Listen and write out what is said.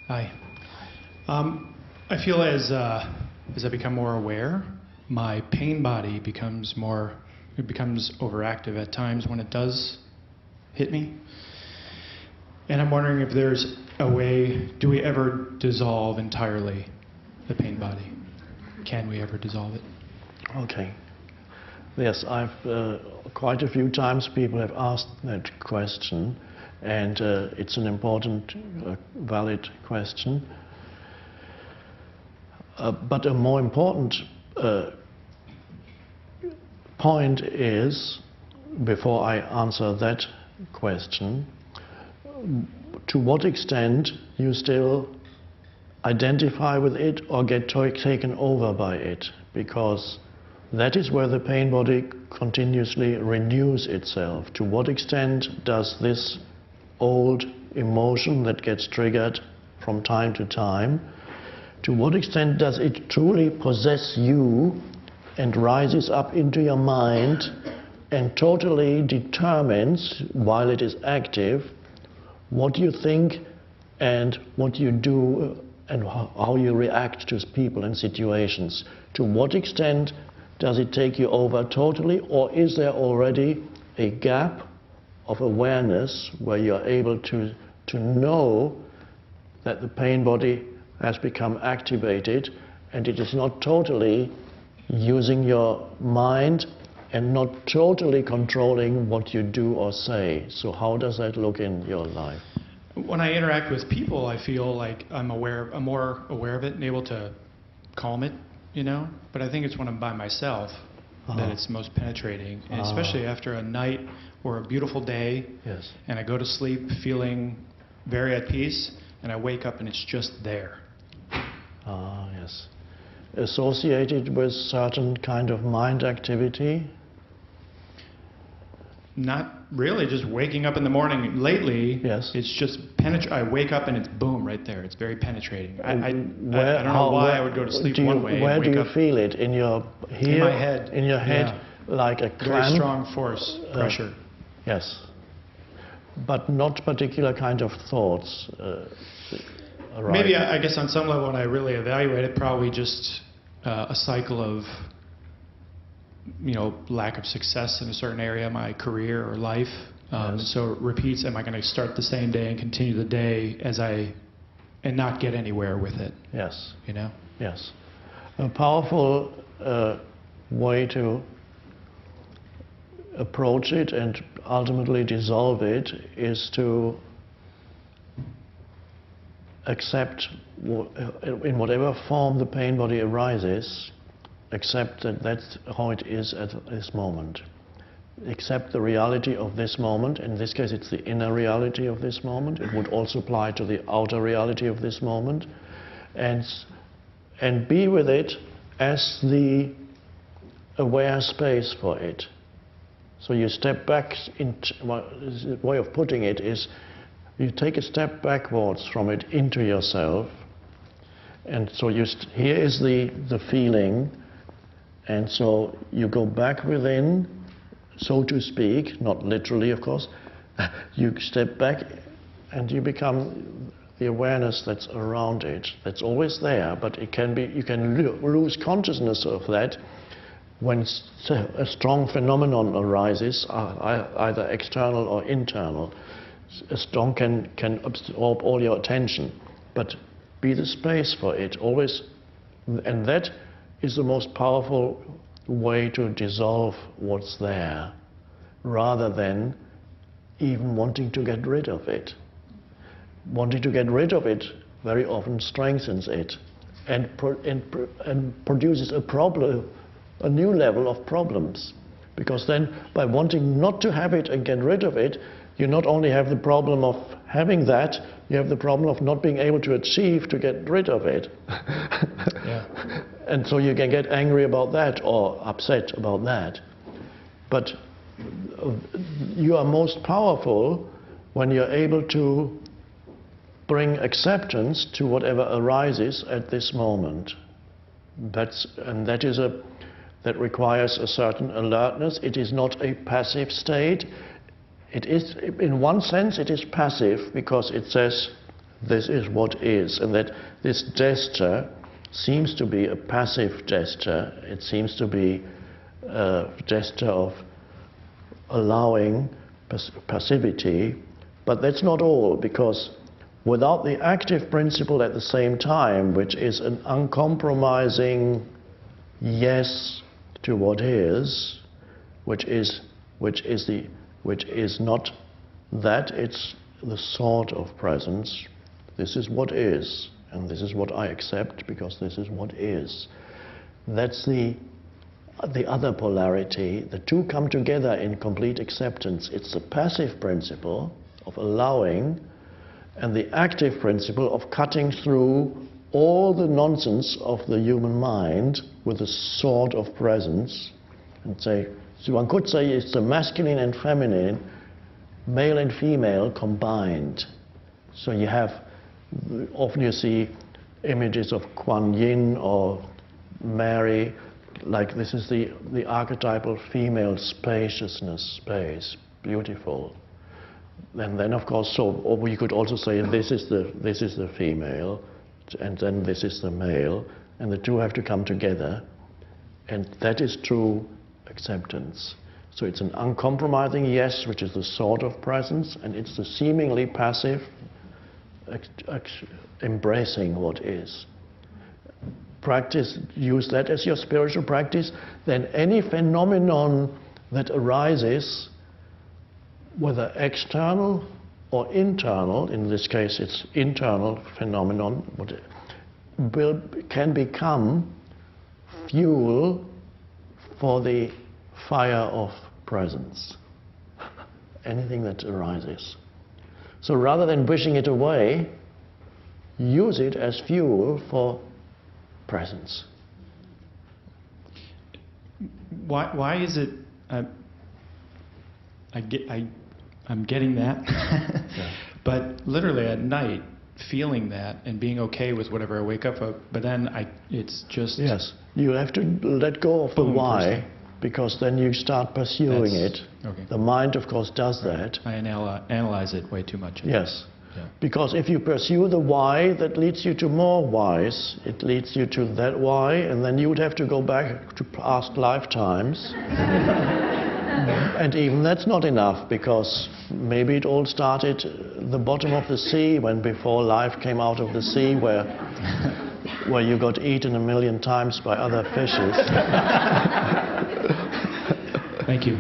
Hi. I feel as I become more aware, my pain body becomes overactive at times when it does hit me. And I'm wondering if there's a way, do we ever dissolve entirely the pain body? Can we ever dissolve it? Okay. Yes, I've quite a few times people have asked that question, and it's an important, valid question. But a more important point is, before I answer that question, to what extent you still identify with it or get taken over by it, because that is where the pain body continuously renews itself. To what extent does this old emotion that gets triggered from time to time, to what extent does it truly possess you and rises up into your mind and totally determines, while it is active, what you think and what you do and how you react to people and situations? To what extent does it take you over totally, or is there already a gap of awareness where you're able to know that the pain body has become activated and it is not totally using your mind and not totally controlling what you do or say? So how does that look in your life? When I interact with people, I feel like I'm more aware of it and able to calm it, you know? But I think it's when I'm by myself that it's most penetrating, and especially after a night or a beautiful day, yes, and I go to sleep feeling very at peace, and I wake up and it's just there. Yes. Associated with certain kind of mind activity? Not really, just waking up in the morning. Lately, yes, it's just I wake up and it's boom right there. It's very penetrating. I don't know why I would go to sleep one way. Where and do wake you up feel it? In your here? In my head. In your head, yeah. Like a clamp? Very strong force, pressure. Yes, but not particular kind of thoughts. Right. Maybe I guess on some level, when I really evaluate it, probably just a cycle of, you know, lack of success in a certain area of my career or life. Yes. So it repeats. Am I going to start the same day and continue the day and not get anywhere with it? Yes. You know? Yes. A powerful way to approach it and ultimately dissolve it is to accept, in whatever form the pain body arises, accept that that's how it is at this moment. Accept the reality of this moment. In this case, it's the inner reality of this moment. It would also apply to the outer reality of this moment. And be with it as the aware space for it. So you step back, the way of putting it is, you take a step backwards from it into yourself, and so here is the feeling, and so you go back within, so to speak, not literally of course, you step back and you become the awareness that's around it, that's always there, but it can be, you can lose consciousness of that when a strong phenomenon arises, either external or internal. A storm can absorb all your attention, but be the space for it always, and that is the most powerful way to dissolve what's there, rather than even wanting to get rid of it. Wanting to get rid of it very often strengthens it and produces a new level of problems, because then by wanting not to have it and get rid of it, you not only have the problem of having that, you have the problem of not being able to achieve to get rid of it. Yeah. And so you can get angry about that or upset about that. But you are most powerful when you're able to bring acceptance to whatever arises at this moment. That requires a certain alertness. It is not a passive state. It is, in one sense, it is passive because it says, this is what is, and that this gesture seems to be a passive gesture. It seems to be a gesture of allowing passivity, but that's not all, because without the active principle at the same time, which is an uncompromising yes to what is, which is not that, it's the sort of presence. This is what is, and this is what I accept because this is what is. That's the other polarity. The two come together in complete acceptance. It's the passive principle of allowing and the active principle of cutting through all the nonsense of the human mind with a sort of presence. And say, so one could say it's the masculine and feminine, male and female combined. So you have, often you see images of Kuan Yin or Mary, like this is the archetypal female spaciousness, space, beautiful. And then of course, or we could also say this is the female, and then this is the male, and the two have to come together, and that is true acceptance. So it's an uncompromising yes, which is the sort of presence, and it's the seemingly passive embracing what is. Practice, use that as your spiritual practice, then any phenomenon that arises, whether external or internal, in this case it's internal phenomenon, can become fuel for the fire of presence. Anything that arises. So rather than wishing it away, use it as fuel for presence. Why is it? I'm getting that, Yeah. but literally at night, feeling that and being okay with whatever I wake up with, but then it's just... Yes, you have to let go of the why, because then you start pursuing it. Okay. The mind, of course, does that. I analyze it way too much. Yes, Yeah. because if you pursue the why, that leads you to more whys. It leads you to that why, and then you would have to go back to past lifetimes. And even that's not enough, because maybe it all started at the bottom of the sea, when before life came out of the sea, where you got eaten 1,000,000 times by other fishes. Thank you.